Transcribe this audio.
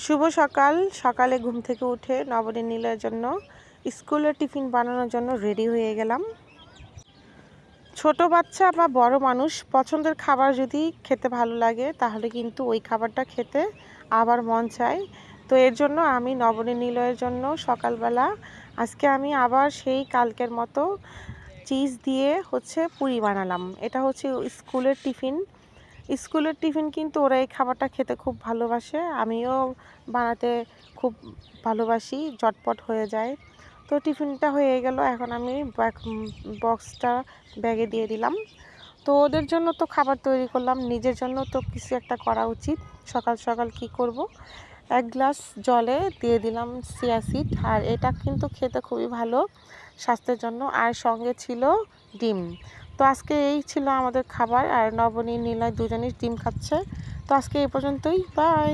শুভ সকাল। সকালে ঘুম থেকে উঠে নবনী নীলের জন্য স্কুলের টিফিন বানানোর জন্য রেডি হয়ে গেলাম। ছোট বাচ্চা বা বড় মানুষ পছন্দের খাবার যদি খেতে ভালো লাগে তাহলে কিন্তু ওই খাবারটা খেতে আবার মন চায়। তো এর জন্য আমি নবনী নীলয়ের জন্য সকালবেলা আজকে আমি আবার সেই কালকের মতো চিজ দিয়ে পুরি বানালাম। এটা হচ্ছে স্কুলের টিফিন কিন্তু ওরা এই খাবারটা খেতে খুব ভালোবাসে, আমিও বানাতে খুব ভালোবাসি, ঝটপট হয়ে যায়। তো টিফিনটা হয়ে গেল, এখন আমি বক্সটা ব্যাগে দিয়ে দিলাম। তো ওদের জন্য তো খাবার তৈরি করলাম, নিজের জন্য তো কিছু একটা করা উচিত। সকাল সকাল কি করব, 1 গ্লাস জলে দিয়ে দিলাম চিয়া সিড, আর এটা কিন্তু খেতে খুবই ভালো স্বাস্থ্যের জন্য, আর সঙ্গে ছিল ডিম। তো আজকে এই ছিল আমাদের খাবার, আর নবনী নীলয় দুজনেই ডিম খাচ্ছে। তো আজকে এই পর্যন্তই, বাই।